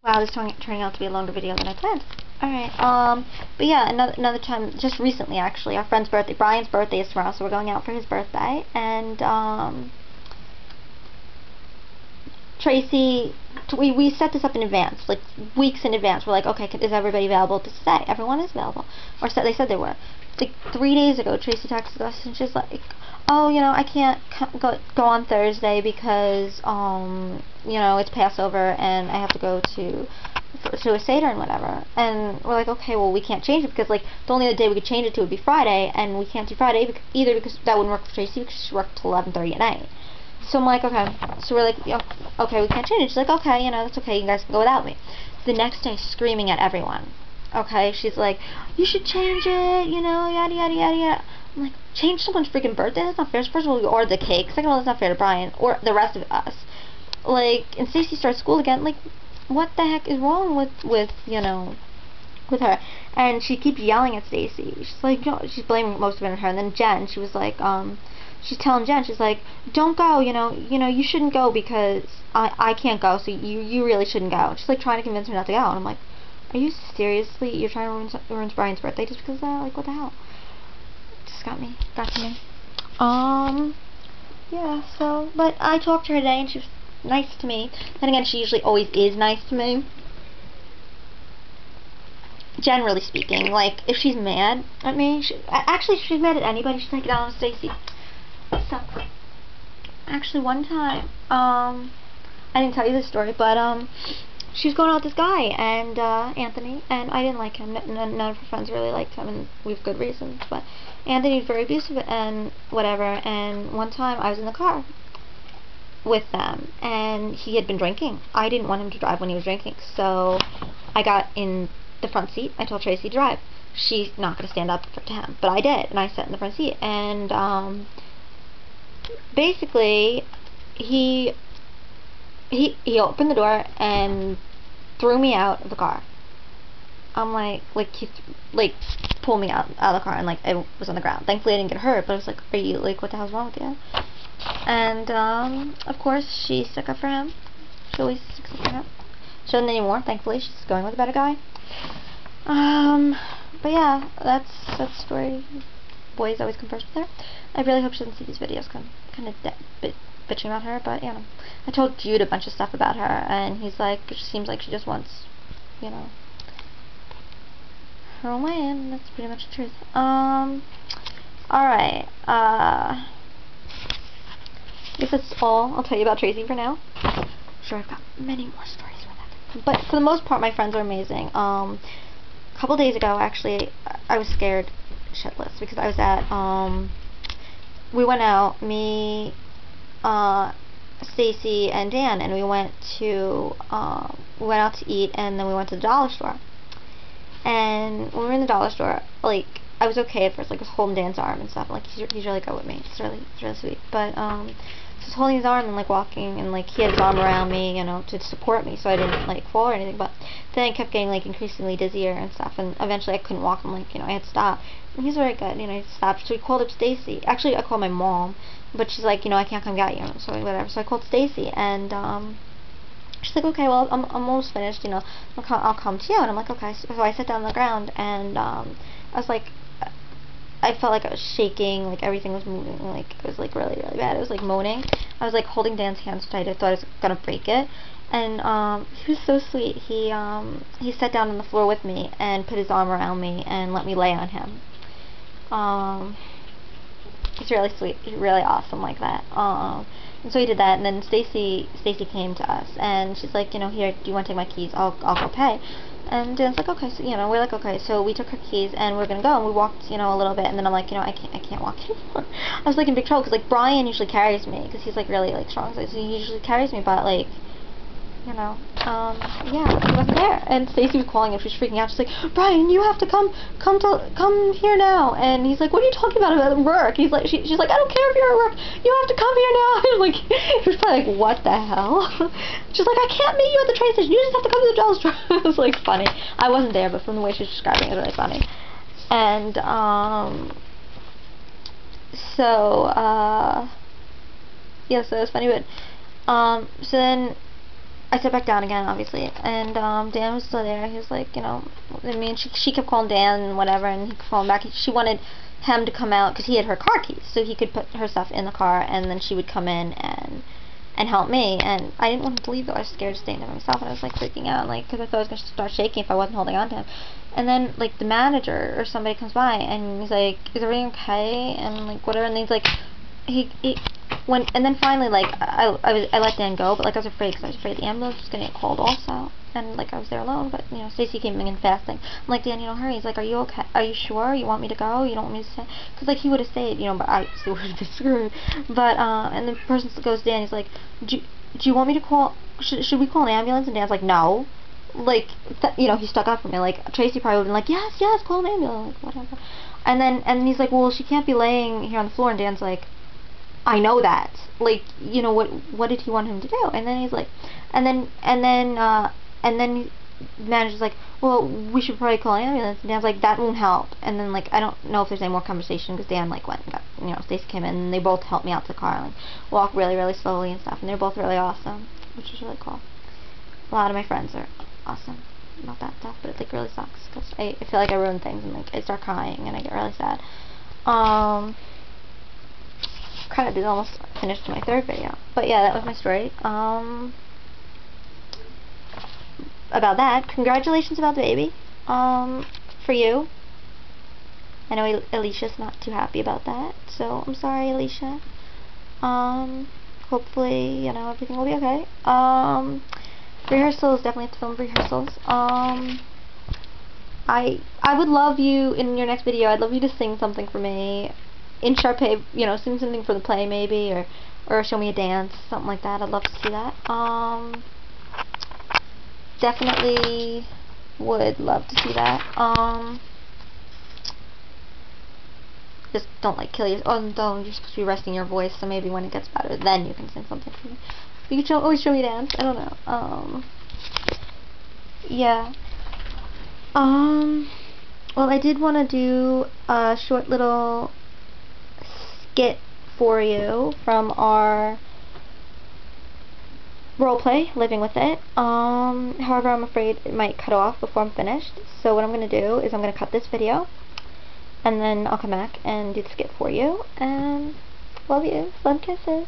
Wow, this is turning out to be a longer video than I planned. Alright, but yeah, another time, just recently actually, our friend's birthday, Brian's birthday is tomorrow, so we're going out for his birthday, and, Tracy, we set this up in advance, like, weeks in advance. We're like, okay, is everybody available to stay? Everyone is available. Or they said they were. Like, 3 days ago, Tracy texted us, and she's like, oh, you know, I can't go on Thursday because, you know, it's Passover, and I have to go to a Seder and whatever. And we're like, okay, well, we can't change it because, like, the only other day we could change it to would be Friday, and we can't do Friday either because that wouldn't work for Tracy because she worked till 11:30 at night. So I'm like, okay. So we're like, okay, we can't change it. She's like, okay, you know, that's okay. You guys can go without me. The next day, screaming at everyone. Okay, she's like, you should change it, you know, yada, yada, yada, yada. I'm like, change someone's freaking birthday? That's not fair. First of all, we ordered the cake. Second of all, that's not fair to Brian or the rest of us. Like, and Stacey starts school again. Like, what the heck is wrong with you know, with her? And she keeps yelling at Stacey. She's like, you know, she's blaming most of it on her. And then Jen, she was like, she's telling Jen, she's like, don't go, you know, you shouldn't go because I can't go, so you really shouldn't go. She's like trying to convince her not to go, and I'm like, are you seriously, you're trying to ruin Brian's birthday just because of that? Like, what the hell? It just got to me. Yeah, so, but I talked to her today, and she was nice to me. Then again, she usually always is nice to me. Generally speaking, like, if she's mad at me, actually, if she's mad at anybody, she's like, no, Stacey. So, actually, one time, I didn't tell you this story, but, she was going out with this guy, and, Anthony, and I didn't like him. None of her friends really liked him, and we have good reasons, but Anthony's very abusive and whatever, and one time I was in the car with them, and he had been drinking. I didn't want him to drive when he was drinking, so I got in the front seat. I told Tracy to drive. She's not going to stand up to him, but I did, and I sat in the front seat, and, basically, he opened the door and threw me out of the car. I'm like he pulled me out of the car, and like I was on the ground. Thankfully I didn't get hurt, but I was like, are you, like, what the hell's wrong with you? And of course she stuck up for him. She always sticks up for him. She doesn't anymore, thankfully. She's going with a better guy. But yeah, that's the story. Boys always come first with her. I really hope she doesn't see these videos. Kind of bitching about her, but you know, I told Jude a bunch of stuff about her, and he's like, it seems like she just wants, you know, her own way, and that's pretty much the truth. Alright, I guess that's all I'll tell you about Tracy for now. I'm sure I've got many more stories with her, but for the most part, my friends are amazing. A couple days ago, actually, I was scared shitless because I was at, we went out, me, Stacy and Dan, and we went out to eat, and then we went to the dollar store. And when we were in the dollar store, like, I was okay at first, like, I was holding Dan's arm and stuff, like, he's really good with me, it's really sweet, but, so I was holding his arm and, like, walking, and, like, he had his arm around me, you know, to support me, so I didn't, like, fall or anything, but then I kept getting, like, increasingly dizzier and stuff, and eventually I couldn't walk, and, like, you know, I had to stop, and he's very good, you know, he stopped, so he called up Stacy. Actually, I called my mom, but she's like, you know, I can't come get you, so whatever, so I called Stacy, and, she's like, okay, well, I'm almost finished, you know, I'll come to you, and I'm like, okay, so I sat down on the ground, and, I was like, I felt like I was shaking, like everything was moving, like it was like really bad. It was like moaning. I was like holding Dan's hands tight. I thought I was gonna break it. And he was so sweet. He sat down on the floor with me and put his arm around me and let me lay on him. He's really sweet. He's really awesome like that. And so he did that, and then Stacy came to us, and she's like, you know, here, do you want to take my keys? I'll go pay. And Dan's like, okay, so, you know, we're like, okay, so we took her keys, and we're gonna go, and we walked, you know, a little bit, and then I'm like, you know, I can't walk anymore. I was, like, in big trouble, because, like, Brian usually carries me, because he's, like, really, like, strong, so he usually carries me, but, like, you know, yeah, he wasn't there, and Stacy was calling him, she was freaking out, she's like, Brian, you have to come here now, and he's like, what are you talking about work? He's like, she's like, I don't care if you're at work, you have to come here now, and, like, he was probably like, what the hell? She's like, I can't meet you at the train station, you just have to come to the dollar store. It was, like, funny. I wasn't there, but from the way she was describing it, it was really funny. And, so, yeah, so it was funny, but, so then, I sat back down again, obviously, and Dan was still there. He was like, you know, I mean, she kept calling Dan and whatever, and he kept calling back. She wanted him to come out because he had her car keys, so he could put her stuff in the car, and then she would come in and help me. And I didn't want him to leave though. I was scared to stay there myself, and I was like freaking out, like, because I thought I was gonna start shaking if I wasn't holding on to him. And then like the manager or somebody comes by and he's like, "Is everything okay?" And like whatever, and he's like, he and then finally like I let Dan go, but like I was afraid because I was afraid the ambulance was gonna get called also, and like I was there alone. But you know, Stacy came in fasting. I'm like, "Dan, you don't hurry." He's like, "Are you okay? Are you sure you want me to go? You don't want me to stay?" Because like he would have stayed, you know, but I still would have been screwed. But and the person goes to Dan. He's like, "Do you want me to call? Should we call an ambulance?" And Dan's like, "No." Like you know, he stuck up for me. Like Tracy probably would have been like, "Yes, yes, call an ambulance," like, whatever. And he's like, "Well, she can't be laying here on the floor." And Dan's like, "I know that." Like, you know, what did he want him to do? And then he's like, and then the manager's like, "Well, we should probably call an ambulance." And Dan's like, "That won't help." And then like I don't know if there's any more conversation because Dan like went and got, you know, Stacey came in and they both helped me out to the car and like walk really really slowly and stuff, and they're both really awesome, which is really cool. A lot of my friends are awesome about that stuff, but it like really sucks because I feel like I ruin things and like I start crying and I get really sad. Kind of did almost finish my third video, but yeah, that was my story. About that, congratulations about the baby. For you. I know Alicia's not too happy about that, so I'm sorry, Alicia. Hopefully, you know, everything will be okay. Rehearsals, definitely have to film rehearsals. I would love you in your next video. I'd love you to sing something for me in Sharpay. You know, sing something for the play maybe, or show me a dance, something like that. I'd love to see that. Definitely would love to see that. Just don't like kill yourself. Oh, don't. You're supposed to be resting your voice, so maybe when it gets better, then you can sing something for me. You can always show me a dance. I don't know. Yeah. Well, I did want to do a short little skit for you from our roleplay, Living With It. However, I'm afraid it might cut off before I'm finished. So what I'm going to do is I'm going to cut this video, and then I'll come back and do the skit for you. And love you. Sun kisses.